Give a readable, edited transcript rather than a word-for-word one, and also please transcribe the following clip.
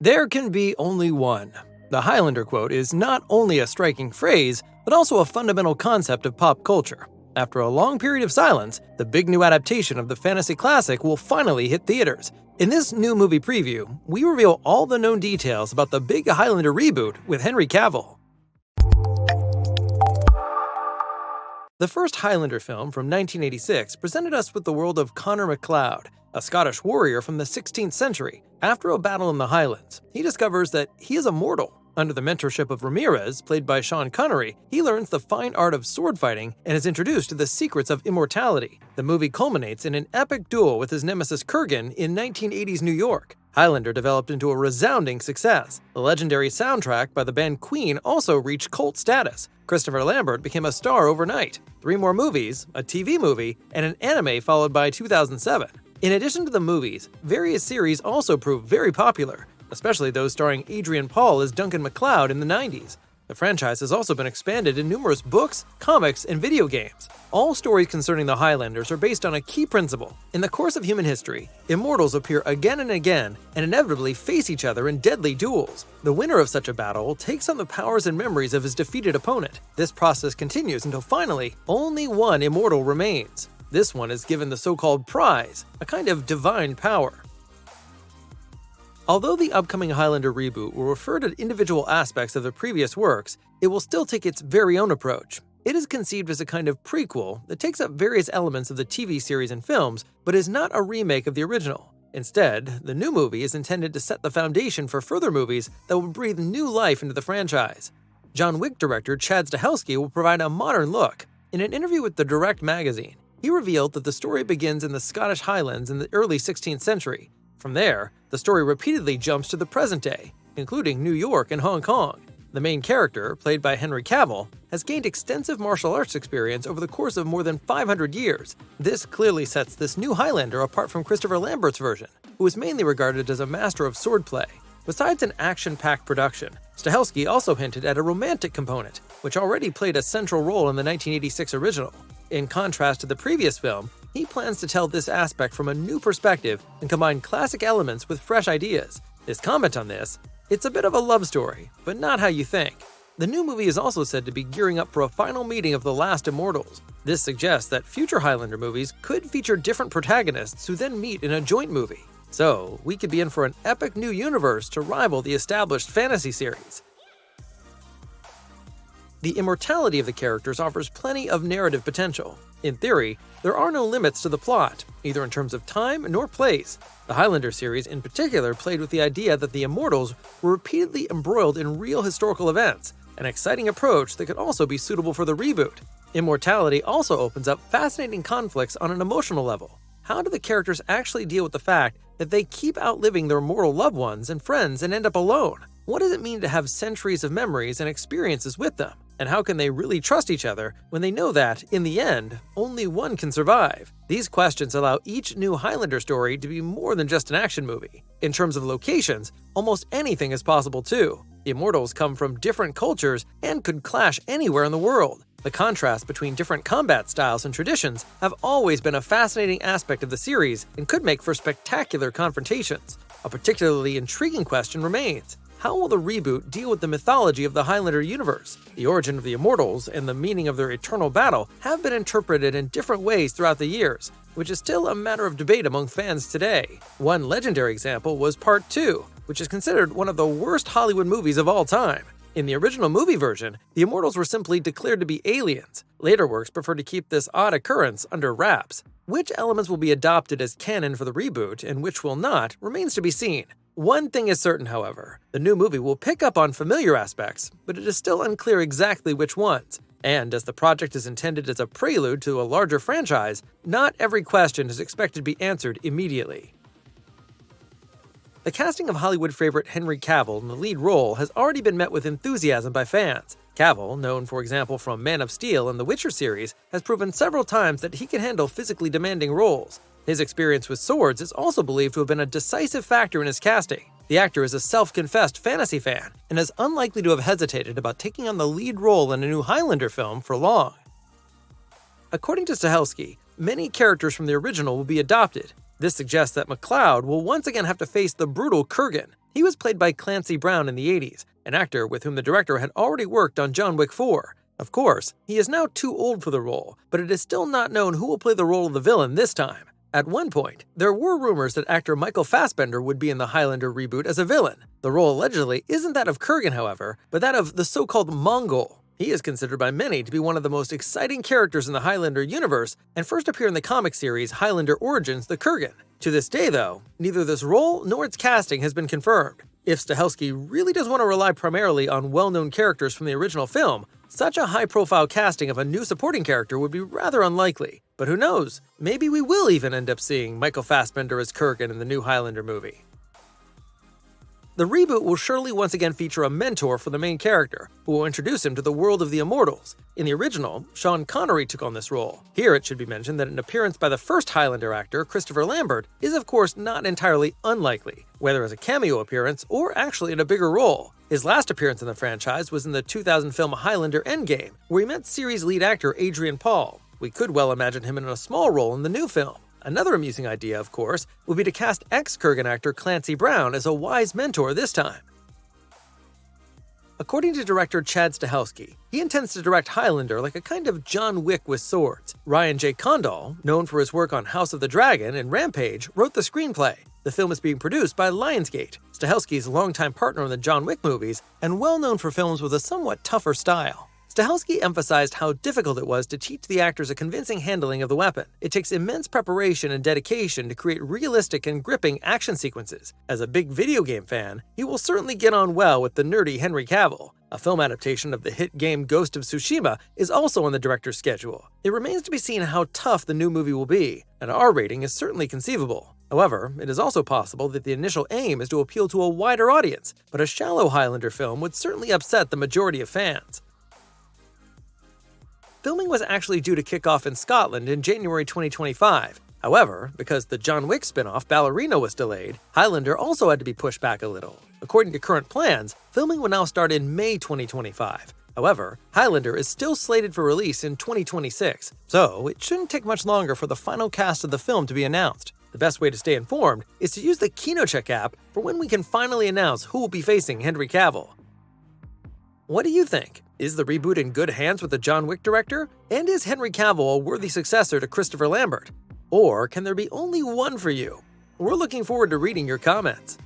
There can be only one. The Highlander quote is not only a striking phrase, but also a fundamental concept of pop culture. After a long period of silence, the big new adaptation of the fantasy classic will finally hit theaters. In this new movie preview, we reveal all the known details about the big Highlander reboot with Henry Cavill. The first Highlander film from 1986 presented us with the world of Connor MacLeod, a Scottish warrior from the 16th century. After a battle in the Highlands, he discovers that he is immortal. Under the mentorship of Ramirez, played by Sean Connery, he learns the fine art of sword fighting and is introduced to the secrets of immortality. The movie culminates in an epic duel with his nemesis Kurgan in 1980s New York. Highlander developed into a resounding success. The legendary soundtrack by the band Queen also reached cult status. Christopher Lambert became a star overnight. 3 more movies, a TV movie, and an anime followed by 2007. In addition to the movies, various series also proved very popular, especially those starring Adrian Paul as Duncan MacLeod in the 90s. The franchise has also been expanded in numerous books, comics, and video games. All stories concerning the Highlanders are based on a key principle. In the course of human history, immortals appear again and again and inevitably face each other in deadly duels. The winner of such a battle takes on the powers and memories of his defeated opponent. This process continues until finally, only one immortal remains. This one is given the so-called prize, a kind of divine power. Although the upcoming Highlander reboot will refer to individual aspects of the previous works, it will still take its very own approach. It is conceived as a kind of prequel that takes up various elements of the TV series and films, but is not a remake of the original. Instead, the new movie is intended to set the foundation for further movies that will breathe new life into the franchise. John Wick director Chad Stahelski will provide a modern look. In an interview with The Direct magazine, he revealed that the story begins in the Scottish Highlands in the early 16th century. From there, the story repeatedly jumps to the present day, including New York and Hong Kong. The main character, played by Henry Cavill, has gained extensive martial arts experience over the course of more than 500 years. This clearly sets this new Highlander apart from Christopher Lambert's version, who is mainly regarded as a master of swordplay. Besides an action-packed production, Stahelski also hinted at a romantic component, which already played a central role in the 1986 original. In contrast to the previous film, he plans to tell this aspect from a new perspective and combine classic elements with fresh ideas. His comment on this: "It's a bit of a love story, but not how you think." The new movie is also said to be gearing up for a final meeting of the last immortals. This suggests that future Highlander movies could feature different protagonists who then meet in a joint movie. So, we could be in for an epic new universe to rival the established fantasy series. The immortality of the characters offers plenty of narrative potential. In theory, there are no limits to the plot, either in terms of time nor place. The Highlander series in particular played with the idea that the immortals were repeatedly embroiled in real historical events, an exciting approach that could also be suitable for the reboot. Immortality also opens up fascinating conflicts on an emotional level. How do the characters actually deal with the fact that they keep outliving their mortal loved ones and friends and end up alone? What does it mean to have centuries of memories and experiences with them? And how can they really trust each other when they know that, in the end, only one can survive? These questions allow each new Highlander story to be more than just an action movie. In terms of locations, almost anything is possible too. The immortals come from different cultures and could clash anywhere in the world. The contrast between different combat styles and traditions have always been a fascinating aspect of the series and could make for spectacular confrontations. A particularly intriguing question remains: how will the reboot deal with the mythology of the Highlander universe? The origin of the immortals and the meaning of their eternal battle have been interpreted in different ways throughout the years, which is still a matter of debate among fans today. One legendary example was Part 2, which is considered one of the worst Hollywood movies of all time. In the original movie version, the immortals were simply declared to be aliens. Later works prefer to keep this odd occurrence under wraps. Which elements will be adopted as canon for the reboot and which will not remains to be seen. One thing is certain, however: the new movie will pick up on familiar aspects, but it is still unclear exactly which ones. And as the project is intended as a prelude to a larger franchise, not every question is expected to be answered immediately. The casting of Hollywood favorite Henry Cavill in the lead role has already been met with enthusiasm by fans. Cavill, known for example from Man of Steel and the Witcher series, has proven several times that he can handle physically demanding roles. His experience with swords is also believed to have been a decisive factor in his casting. The actor is a self-confessed fantasy fan and is unlikely to have hesitated about taking on the lead role in a new Highlander film for long. According to Stahelski, many characters from the original will be adopted. This suggests that MacLeod will once again have to face the brutal Kurgan. He was played by Clancy Brown in the 80s, an actor with whom the director had already worked on John Wick 4. Of course, he is now too old for the role, but it is still not known who will play the role of the villain this time. At one point, there were rumors that actor Michael Fassbender would be in the Highlander reboot as a villain. The role allegedly isn't that of Kurgan, however, but that of the so-called Mongol. He is considered by many to be one of the most exciting characters in the Highlander universe and first appeared in the comic series Highlander Origins: The Kurgan. To this day, though, neither this role nor its casting has been confirmed. If Stahelski really does want to rely primarily on well-known characters from the original film, such a high-profile casting of a new supporting character would be rather unlikely. But who knows, maybe we will even end up seeing Michael Fassbender as Kurgan in the new Highlander movie. The reboot will surely once again feature a mentor for the main character, who will introduce him to the world of the immortals. In the original, Sean Connery took on this role. Here it should be mentioned that an appearance by the first Highlander actor, Christopher Lambert, is of course not entirely unlikely, whether as a cameo appearance or actually in a bigger role. His last appearance in the franchise was in the 2000 film Highlander Endgame, where he met series lead actor Adrian Paul. We could well imagine him in a small role in the new film. Another amusing idea, of course, would be to cast ex-Kurgan actor Clancy Brown as a wise mentor this time. According to director Chad Stahelski, he intends to direct Highlander like a kind of John Wick with swords. Ryan J. Condal, known for his work on House of the Dragon and Rampage, wrote the screenplay. The film is being produced by Lionsgate, Stahelski's longtime partner in the John Wick movies and well known for films with a somewhat tougher style. Stahelski emphasized how difficult it was to teach the actors a convincing handling of the weapon. It takes immense preparation and dedication to create realistic and gripping action sequences. As a big video game fan, he will certainly get on well with the nerdy Henry Cavill. A film adaptation of the hit game Ghost of Tsushima is also on the director's schedule. It remains to be seen how tough the new movie will be. An R rating is certainly conceivable. However, it is also possible that the initial aim is to appeal to a wider audience, but a shallow Highlander film would certainly upset the majority of fans. Filming was actually due to kick off in Scotland in January 2025. However, because the John Wick spin-off Ballerina was delayed, Highlander also had to be pushed back a little. According to current plans, filming will now start in May 2025. However, Highlander is still slated for release in 2026, so it shouldn't take much longer for the final cast of the film to be announced. The best way to stay informed is to use the KinoCheck app for when we can finally announce who will be facing Henry Cavill. What do you think? Is the reboot in good hands with the John Wick director? And is Henry Cavill a worthy successor to Christopher Lambert? Or can there be only one for you? We're looking forward to reading your comments.